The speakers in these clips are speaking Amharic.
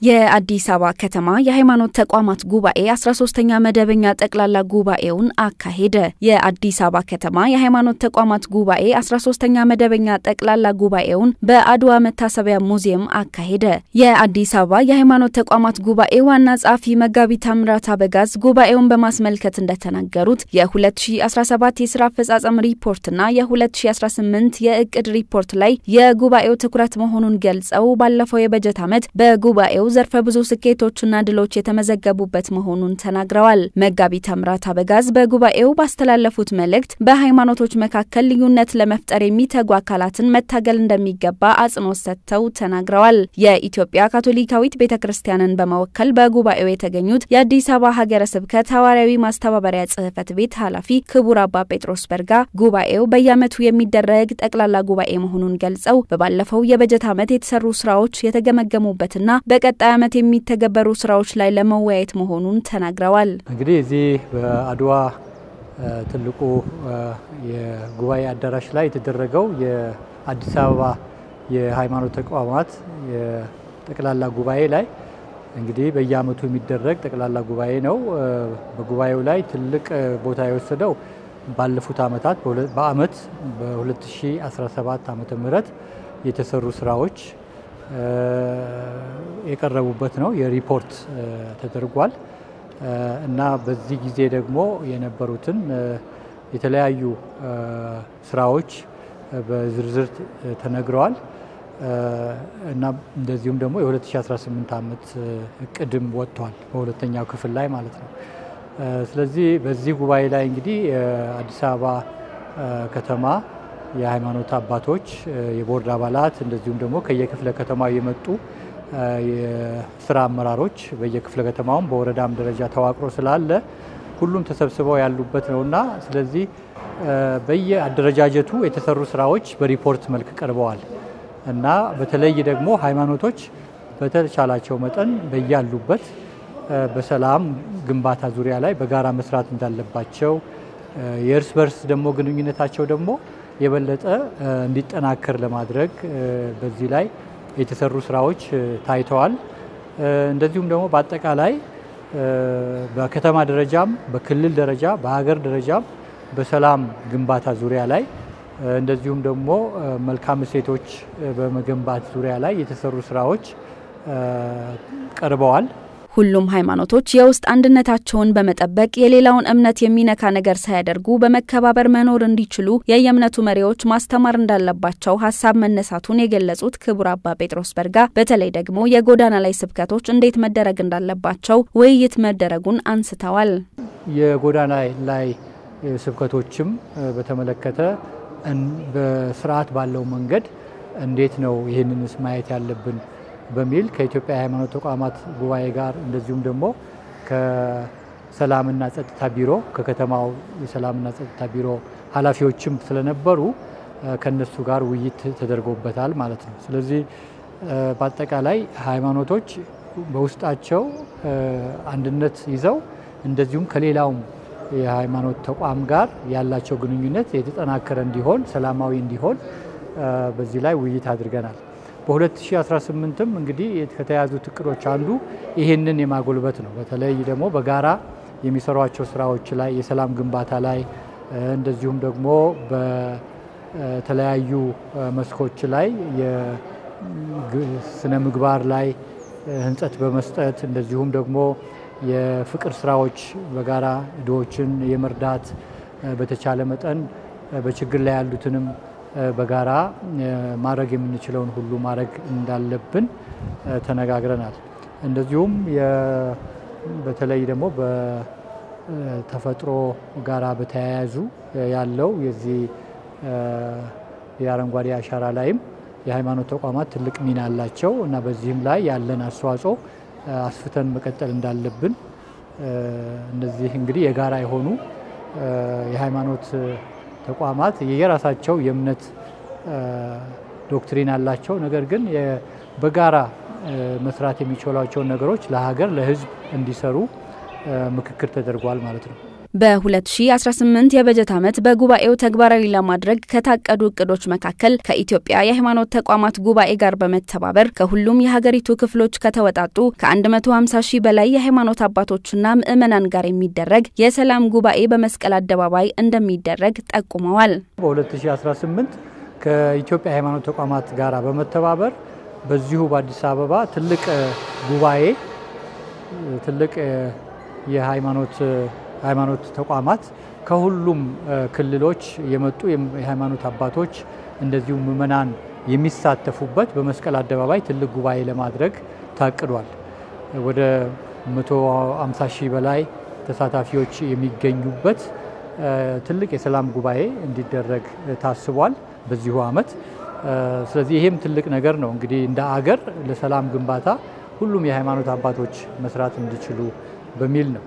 የአዲስ አበባ ከተማ የሃይማኖት ተቋማት ጉባኤ 13ኛ መደበኛ ጠቅላላ ጉባኤውን አካሄደ። የአዲስ አበባ ከተማ የሃይማኖት ተቋማት ጉባኤ 13ኛ መደበኛ ጠቅላላ ጉባኤውን በአድዋ መታሰቢያ ሙዚየም አካሄደ። የአዲስ አበባ የሃይማኖት ተቋማት ጉባኤ ዋና ጸሐፊ መጋቢ ታምራት አበጋዝ ጉባኤውን በማስመልከት እንደተናገሩት የ2017 የሥራ አፈጻጸም ሪፖርትና የ2018 የእቅድ ሪፖርት ላይ የጉባኤው ትኩረት መሆኑን ገልጸው ባለፈው የበጀት ዓመት በጉባኤው ዘርፈ ብዙ ስኬቶችና ድሎች የተመዘገቡበት መሆኑን ተናግረዋል። መጋቢ ታምራት አበጋዝ በጉባኤው ባስተላለፉት መልእክት በሃይማኖቶች መካከል ልዩነት ለመፍጠር የሚተጉ አካላትን መታገል እንደሚገባ አጽንኦት ሰጥተው ተናግረዋል። የኢትዮጵያ ካቶሊካዊት ቤተክርስቲያንን በመወከል በጉባኤው የተገኙት የአዲስ አበባ ሀገረ ስብከት ሐዋርያዊ ማስተባበሪያ ጽሕፈት ቤት ኃላፊ ክቡር አባ ጴጥሮስ በርጋ ጉባኤው በየዓመቱ የሚደረግ ጠቅላላ ጉባኤ መሆኑን ገልጸው በባለፈው የበጀት ዓመት የተሰሩ ስራዎች የተገመገሙበትና በቀጣይ ዓመት የሚተገበሩ ስራዎች ላይ ለመወያየት መሆኑን ተናግረዋል። እንግዲህ እዚህ በአድዋ ትልቁ የጉባኤ አዳራሽ ላይ የተደረገው የአዲስ አበባ የሃይማኖት ተቋማት የጠቅላላ ጉባኤ ላይ እንግዲህ በየዓመቱ የሚደረግ ጠቅላላ ጉባኤ ነው። በጉባኤው ላይ ትልቅ ቦታ የወሰደው ባለፉት ዓመታት በአመት በ2017 ዓመተ ምህረት የተሰሩ ስራዎች የቀረቡበት ነው። የሪፖርት ተደርጓል እና በዚህ ጊዜ ደግሞ የነበሩትን የተለያዩ ስራዎች በዝርዝር ተነግረዋል እና እንደዚሁም ደግሞ የ2018 ዓመት እቅድም ወጥቷል በሁለተኛው ክፍል ላይ ማለት ነው። ስለዚህ በዚህ ጉባኤ ላይ እንግዲህ አዲስ አበባ ከተማ የሃይማኖት አባቶች የቦርድ አባላት እንደዚሁም ደግሞ ከየክፍለ ከተማው የመጡ የስራ አመራሮች በየክፍለ ከተማውም በወረዳም ደረጃ ተዋቅሮ ስላለ ሁሉም ተሰብስበው ያሉበት ነውና ስለዚህ በየአደረጃጀቱ የተሰሩ ስራዎች በሪፖርት መልክ ቀርበዋል እና በተለይ ደግሞ ሃይማኖቶች በተቻላቸው መጠን በያሉበት በሰላም ግንባታ ዙሪያ ላይ በጋራ መስራት እንዳለባቸው የእርስ በርስ ደግሞ ግንኙነታቸው ደግሞ የበለጠ እንዲጠናከር ለማድረግ በዚህ ላይ የተሰሩ ስራዎች ታይተዋል። እንደዚሁም ደግሞ በአጠቃላይ በከተማ ደረጃም በክልል ደረጃ በሀገር ደረጃም በሰላም ግንባታ ዙሪያ ላይ እንደዚሁም ደግሞ መልካም እሴቶች በመገንባት ዙሪያ ላይ የተሰሩ ስራዎች ቀርበዋል። ሁሉም ሃይማኖቶች የውስጥ አንድነታቸውን በመጠበቅ የሌላውን እምነት የሚነካ ነገር ሳያደርጉ በመከባበር መኖር እንዲችሉ የየእምነቱ መሪዎች ማስተማር እንዳለባቸው ሀሳብ መነሳቱን የገለጹት ክቡር አባ ጴጥሮስ በርጋ በተለይ ደግሞ የጎዳና ላይ ስብከቶች እንዴት መደረግ እንዳለባቸው ውይይት መደረጉን አንስተዋል። የጎዳና ላይ ስብከቶችም በተመለከተ በስርዓት ባለው መንገድ እንዴት ነው ይህንንስ ማየት ያለብን በሚል ከኢትዮጵያ ሃይማኖት ተቋማት ጉባኤ ጋር እንደዚሁም ደግሞ ከሰላምና ጸጥታ ቢሮ ከከተማው የሰላምና ጸጥታ ቢሮ ኃላፊዎችም ስለነበሩ ከነሱ ጋር ውይይት ተደርጎበታል ማለት ነው። ስለዚህ በአጠቃላይ ሃይማኖቶች በውስጣቸው አንድነት ይዘው እንደዚሁም ከሌላውም የሃይማኖት ተቋም ጋር ያላቸው ግንኙነት የተጠናከረ እንዲሆን ሰላማዊ እንዲሆን በዚህ ላይ ውይይት አድርገናል። በ2018ም እንግዲህ ከተያዙት እቅዶች አንዱ ይሄንን የማጎልበት ነው። በተለይ ደግሞ በጋራ የሚሰሯቸው ስራዎች ላይ የሰላም ግንባታ ላይ እንደዚሁም ደግሞ በተለያዩ መስኮች ላይ የስነ ምግባር ላይ ህንጸት በመስጠት እንደዚሁም ደግሞ የፍቅር ስራዎች በጋራ ድሆችን የመርዳት በተቻለ መጠን በችግር ላይ ያሉትንም በጋራ ማድረግ የምንችለውን ሁሉ ማድረግ እንዳለብን ተነጋግረናል። እንደዚሁም በተለይ ደግሞ በተፈጥሮ ጋራ በተያያዙ ያለው የዚህ የአረንጓዴ አሻራ ላይም የሃይማኖት ተቋማት ትልቅ ሚና አላቸው እና በዚህም ላይ ያለን አስተዋጽኦ አስፍተን መቀጠል እንዳለብን እነዚህ እንግዲህ የጋራ የሆኑ የሃይማኖት ተቋማት የየራሳቸው የእምነት ዶክትሪን አላቸው። ነገር ግን በጋራ መስራት የሚችሏቸውን ነገሮች ለሀገር ለሕዝብ እንዲሰሩ ምክክር ተደርጓል ማለት ነው። በ2018 የበጀት ዓመት በጉባኤው ተግባራዊ ለማድረግ ከታቀዱ እቅዶች መካከል ከኢትዮጵያ የሃይማኖት ተቋማት ጉባኤ ጋር በመተባበር ከሁሉም የሀገሪቱ ክፍሎች ከተወጣጡ ከ150 ሺህ በላይ የሃይማኖት አባቶችና ምዕመናን ጋር የሚደረግ የሰላም ጉባኤ በመስቀል አደባባይ እንደሚደረግ ጠቁመዋል። በ2018 ከኢትዮጵያ የሃይማኖት ተቋማት ጋር በመተባበር በዚሁ በአዲስ አበባ ትልቅ ጉባኤ ትልቅ የሃይማኖት ተቋማት ከሁሉም ክልሎች የመጡ የሃይማኖት አባቶች እንደዚሁ ምዕመናን የሚሳተፉበት በመስቀል አደባባይ ትልቅ ጉባኤ ለማድረግ ታቅዷል። ወደ 150 ሺህ በላይ ተሳታፊዎች የሚገኙበት ትልቅ የሰላም ጉባኤ እንዲደረግ ታስቧል በዚሁ ዓመት። ስለዚህ ይሄም ትልቅ ነገር ነው። እንግዲህ እንደ አገር ለሰላም ግንባታ ሁሉም የሃይማኖት አባቶች መስራት እንዲችሉ በሚል ነው።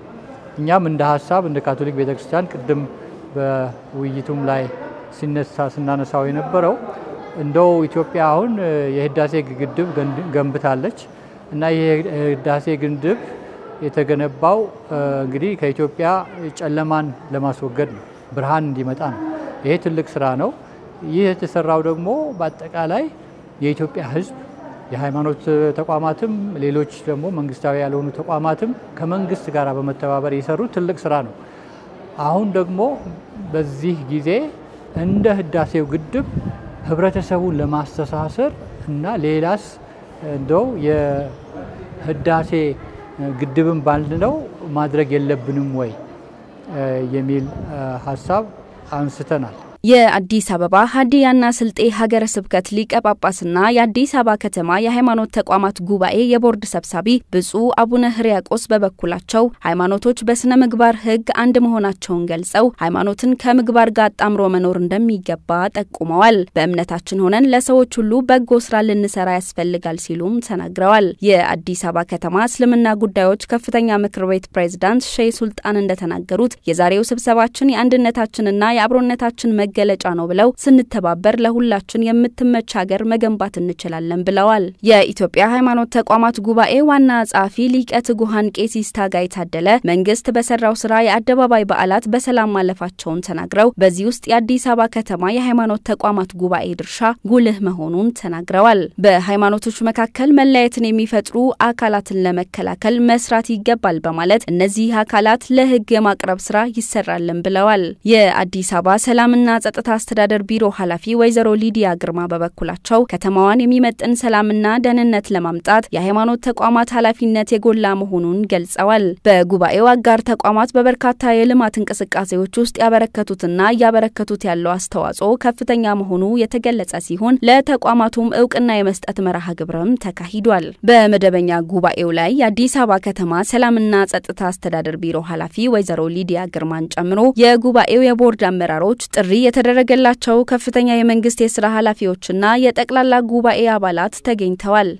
እኛም እንደ ሐሳብ እንደ ካቶሊክ ቤተክርስቲያን ቅድም በውይይቱም ላይ ስናነሳው የነበረው እንደው ኢትዮጵያ አሁን የህዳሴ ግድብ ገንብታለች እና ይሄ ህዳሴ ግድብ የተገነባው እንግዲህ ከኢትዮጵያ ጨለማን ለማስወገድ ነው፣ ብርሃን እንዲመጣ ነው። ይሄ ትልቅ ስራ ነው። ይህ የተሰራው ደግሞ በአጠቃላይ የኢትዮጵያ ህዝብ የሃይማኖት ተቋማትም ሌሎች ደግሞ መንግስታዊ ያልሆኑ ተቋማትም ከመንግስት ጋር በመተባበር የሰሩት ትልቅ ስራ ነው። አሁን ደግሞ በዚህ ጊዜ እንደ ህዳሴው ግድብ ህብረተሰቡን ለማስተሳሰር እና ሌላስ እንደው የህዳሴ ግድብን ባልነው ማድረግ የለብንም ወይ የሚል ሐሳብ አንስተናል። የአዲስ አበባ ሀዲያና ስልጤ ሀገረ ስብከት ሊቀ ጳጳስና የአዲስ አበባ ከተማ የሃይማኖት ተቋማት ጉባኤ የቦርድ ሰብሳቢ ብፁዕ አቡነ ሕርያቆስ በበኩላቸው ሃይማኖቶች በስነ ምግባር ህግ አንድ መሆናቸውን ገልጸው ሃይማኖትን ከምግባር ጋር አጣምሮ መኖር እንደሚገባ ጠቁመዋል። በእምነታችን ሆነን ለሰዎች ሁሉ በጎ ስራ ልንሰራ ያስፈልጋል ሲሉም ተናግረዋል። የአዲስ አበባ ከተማ እስልምና ጉዳዮች ከፍተኛ ምክር ቤት ፕሬዝዳንት ሼህ ሱልጣን እንደተናገሩት የዛሬው ስብሰባችን የአንድነታችንና የአብሮነታችን ገለጫ ነው ብለው ስንተባበር ለሁላችን የምትመች ሀገር መገንባት እንችላለን ብለዋል። የኢትዮጵያ ሃይማኖት ተቋማት ጉባኤ ዋና ጸሐፊ ሊቀ ትጉሃን ቄስ ታጋይ ታደለ መንግስት በሰራው ስራ የአደባባይ በዓላት በሰላም ማለፋቸውን ተናግረው በዚህ ውስጥ የአዲስ አበባ ከተማ የሃይማኖት ተቋማት ጉባኤ ድርሻ ጉልህ መሆኑን ተናግረዋል። በሃይማኖቶች መካከል መለያየትን የሚፈጥሩ አካላትን ለመከላከል መስራት ይገባል በማለት እነዚህ አካላት ለህግ የማቅረብ ስራ ይሰራልን ብለዋል። የአዲስ አበባ ሰላምና ጸጥታ አስተዳደር ቢሮ ኃላፊ ወይዘሮ ሊዲያ ግርማ በበኩላቸው ከተማዋን የሚመጥን ሰላምና ደህንነት ለማምጣት የሃይማኖት ተቋማት ኃላፊነት የጎላ መሆኑን ገልጸዋል። በጉባኤው አጋር ተቋማት በበርካታ የልማት እንቅስቃሴዎች ውስጥ ያበረከቱትና ያበረከቱት ያለው አስተዋጽኦ ከፍተኛ መሆኑ የተገለጸ ሲሆን ለተቋማቱም ዕውቅና የመስጠት መርሃ ግብርም ተካሂዷል። በመደበኛ ጉባኤው ላይ የአዲስ አበባ ከተማ ሰላምና ጸጥታ አስተዳደር ቢሮ ኃላፊ ወይዘሮ ሊዲያ ግርማን ጨምሮ የጉባኤው የቦርድ አመራሮች ጥሪ የተደረገላቸው ከፍተኛ የመንግስት የሥራ ኃላፊዎችና የጠቅላላ ጉባኤ አባላት ተገኝተዋል።